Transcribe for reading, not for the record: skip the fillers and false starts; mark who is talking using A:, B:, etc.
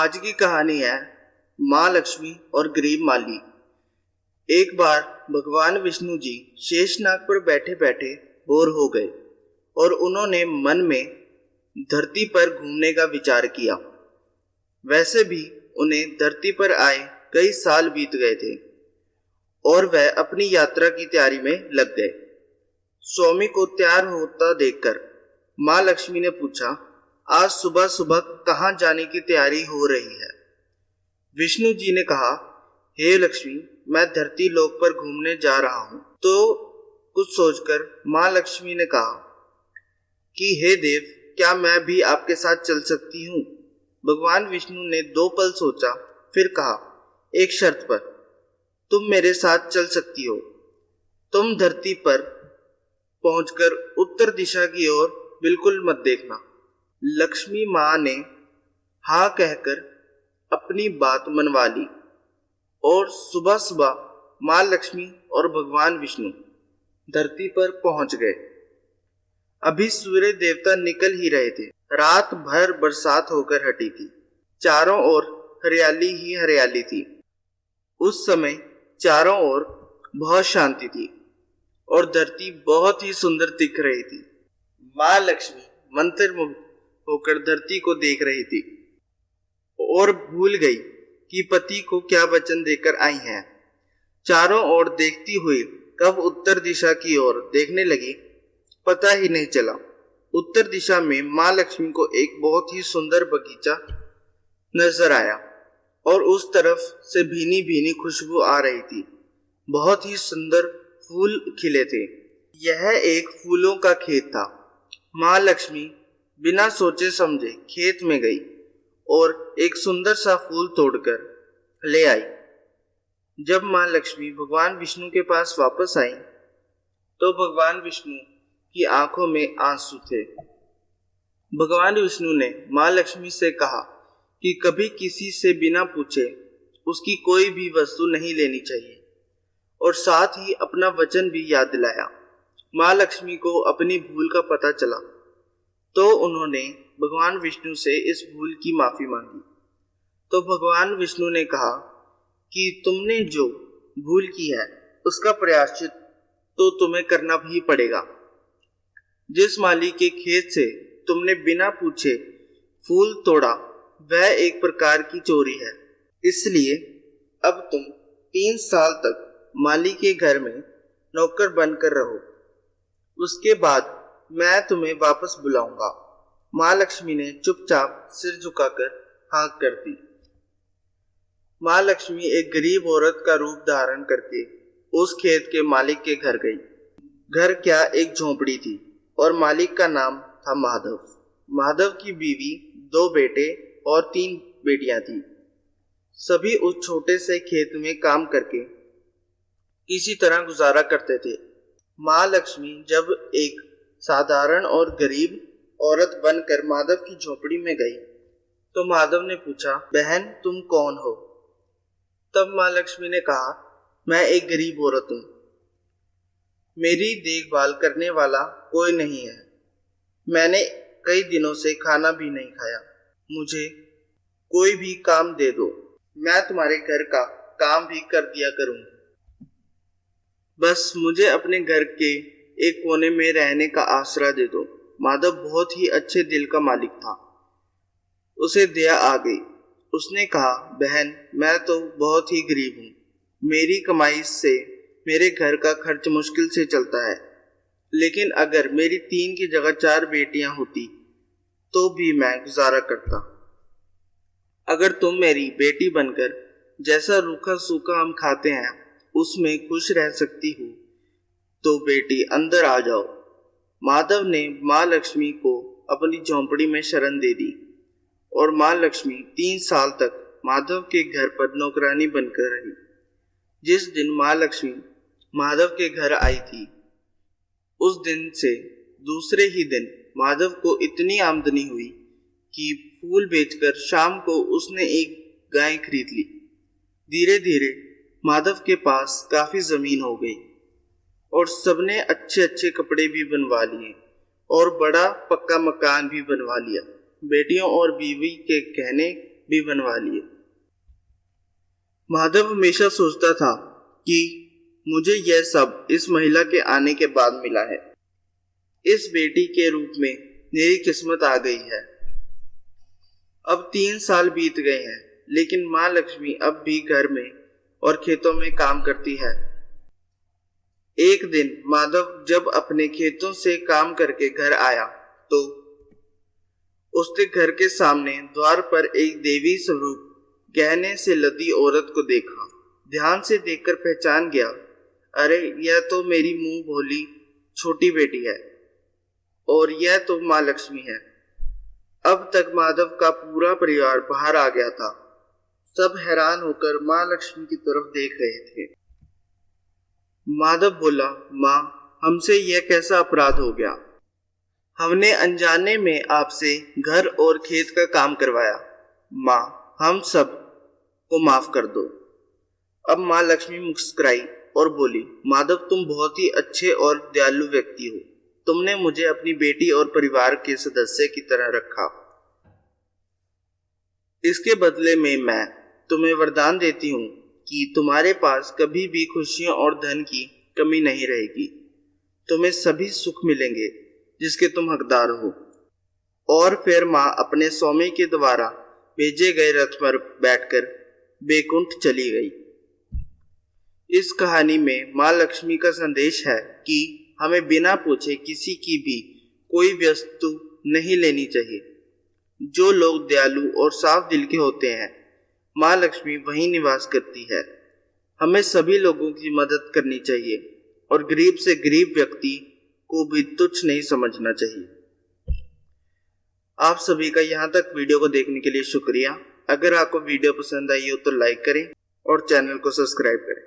A: आज की कहानी है माँ लक्ष्मी और गरीब माली। एक बार भगवान विष्णु जी शेषनाग पर बैठे बैठे बोर हो गए और उन्होंने मन में धरती पर घूमने का विचार किया। वैसे भी उन्हें धरती पर आए कई साल बीत गए थे और वह अपनी यात्रा की तैयारी में लग गए। स्वामी को तैयार होता देखकर माँ लक्ष्मी ने पूछा, आज सुबह सुबह कहाँ जाने की तैयारी हो रही है? विष्णु जी ने कहा, हे लक्ष्मी, मैं धरती लोक पर घूमने जा रहा हूँ। तो कुछ सोचकर माँ लक्ष्मी ने कहा कि हे देव, क्या मैं भी आपके साथ चल सकती हूँ? भगवान विष्णु ने 2 पल सोचा, फिर कहा, एक शर्त पर, तुम मेरे साथ चल सकती हो। तुम धरती पर पहुंचकर उत्तर दिशा की ओर बिल्कुल मत देखना। लक्ष्मी माँ ने हाँ कहकर अपनी बात मनवा ली और सुबह सुबह माँ लक्ष्मी और भगवान विष्णु धरती पर पहुंच गए। अभी सूर्य देवता निकल ही रहे थे। रात भर बरसात होकर हटी थी। चारों ओर हरियाली ही हरियाली थी। उस समय चारों ओर बहुत शांति थी और धरती बहुत ही सुंदर दिख रही थी। माँ लक्ष्मी मंत्रमुग्ध होकर धरती को देख रही थी और भूल गई कि पति को क्या वचन देकर आई हैं। चारों ओर देखती हुई कब उत्तर दिशा की ओर देखने लगी, पता ही नहीं चला। उत्तर दिशा में माँ लक्ष्मी को एक बहुत ही सुंदर बगीचा नजर आया और उस तरफ से भीनी भीनी खुशबू आ रही थी। बहुत ही सुंदर फूल खिले थे। यह एक फूलों का खेत था। माँ लक्ष्मी बिना सोचे समझे खेत में गई और एक सुंदर सा फूल तोड़कर ले आई। जब माँ लक्ष्मी भगवान विष्णु के पास वापस आई तो भगवान विष्णु की आंखों में आंसू थे। भगवान विष्णु ने माँ लक्ष्मी से कहा कि कभी किसी से बिना पूछे उसकी कोई भी वस्तु नहीं लेनी चाहिए और साथ ही अपना वचन भी याद दिलाया। माँ लक्ष्मी को अपनी भूल का पता चला तो उन्होंने भगवान विष्णु से इस भूल की माफी मांगी। तो भगवान विष्णु ने कहा कि तुमने जो भूल की है उसका प्रायश्चित तो तुम्हें करना भी पड़ेगा। जिस माली के खेत से तुमने बिना पूछे फूल तोड़ा वह एक प्रकार की चोरी है। इसलिए अब तुम 3 साल तक माली के घर में नौकर बनकर रहो। उसके बाद मैं तुम्हें वापस बुलाऊंगा। माँ लक्ष्मी ने चुपचाप सिर झुकाकर हाँ कर दी। माँ लक्ष्मी एक गरीब औरत का रूप धारण करके उस खेत के मालिक के घर गई। घर क्या, एक झोंपड़ी थी और मालिक का नाम था माधव। माधव की बीवी, 2 बेटे और 3 बेटियां थी। सभी उस छोटे से खेत में काम करके किसी तरह गुजारा करते थे। माँ लक्ष्मी जब एक साधारण और गरीब औरत बनकर माधव की झोपड़ी में गई तो माधव ने पूछा, बहन तुम कौन हो? तब माँ लक्ष्मी ने कहा, मैं एक गरीब औरत हूँ। मेरी देखभाल करने वाला कोई नहीं है। मैंने कई दिनों से खाना भी नहीं खाया। मुझे कोई भी काम दे दो, मैं तुम्हारे घर का काम भी कर दिया करूंगी। बस मुझे अपने घर के एक कोने में रहने का आसरा दे दो। माधव बहुत ही अच्छे दिल का मालिक था। उसे दया आ गई। उसने कहा, बहन मैं तो बहुत ही गरीब हूँ। मेरी कमाई से मेरे घर का खर्च मुश्किल से चलता है। लेकिन अगर मेरी 3 की जगह 4 बेटियां होती तो भी मैं गुजारा करता। अगर तुम मेरी बेटी बनकर जैसा रूखा सूखा हम खाते हैं उसमें खुश रह सकती हो तो बेटी अंदर आ जाओ। माधव ने माँ लक्ष्मी को अपनी झोंपड़ी में शरण दे दी और माँ लक्ष्मी 3 साल तक माधव के घर पर नौकरानी बनकर रही। जिस दिन माँ लक्ष्मी माधव के घर आई थी उस दिन से दूसरे ही दिन माधव को इतनी आमदनी हुई कि फूल बेचकर शाम को उसने एक गाय खरीद ली। धीरे धीरे माधव के पास काफी जमीन हो गई और सबने अच्छे अच्छे कपड़े भी बनवा लिए और बड़ा पक्का मकान भी बनवा लिया। बेटियों और बीवी के गहने भी बनवा लिए। माधव हमेशा सोचता था कि मुझे यह सब इस महिला के आने के बाद मिला है। इस बेटी के रूप में मेरी किस्मत आ गई है। अब 3 साल बीत गए हैं, लेकिन माँ लक्ष्मी अब भी घर में और खेतों में काम करती है। एक दिन माधव जब अपने खेतों से काम करके घर आया तो उसने घर के सामने द्वार पर एक देवी स्वरूप गहने से लदी औरत को देखा। ध्यान से देखकर पहचान गया, अरे यह तो मेरी मुंह भोली छोटी बेटी है और यह तो माँ लक्ष्मी है। अब तक माधव का पूरा परिवार बाहर आ गया था। सब हैरान होकर माँ लक्ष्मी की तरफ देख रहे थे। माधव बोला, माँ हमसे यह कैसा अपराध हो गया? हमने अनजाने में आपसे घर और खेत का काम करवाया। माँ हम सब को माफ कर दो। अब माँ लक्ष्मी मुस्कुराई और बोली, माधव तुम बहुत ही अच्छे और दयालु व्यक्ति हो। तुमने मुझे अपनी बेटी और परिवार के सदस्य की तरह रखा। इसके बदले में मैं तुम्हें वरदान देती हूँ कि तुम्हारे पास कभी भी खुशियों और धन की कमी नहीं रहेगी। तुम्हें सभी सुख मिलेंगे जिसके तुम हकदार हो। और फिर माँ अपने स्वामी के द्वारा भेजे गए रथ पर बैठकर बैकुंठ चली गई। इस कहानी में माँ लक्ष्मी का संदेश है कि हमें बिना पूछे किसी की भी कोई वस्तु नहीं लेनी चाहिए। जो लोग दयालु और साफ दिल के होते हैं, माँ लक्ष्मी वहीं निवास करती है। हमें सभी लोगों की मदद करनी चाहिए और गरीब से गरीब व्यक्ति को भी तुच्छ नहीं समझना चाहिए। आप सभी का यहाँ तक वीडियो को देखने के लिए शुक्रिया। अगर आपको वीडियो पसंद आई हो तो लाइक करें और चैनल को सब्सक्राइब करें।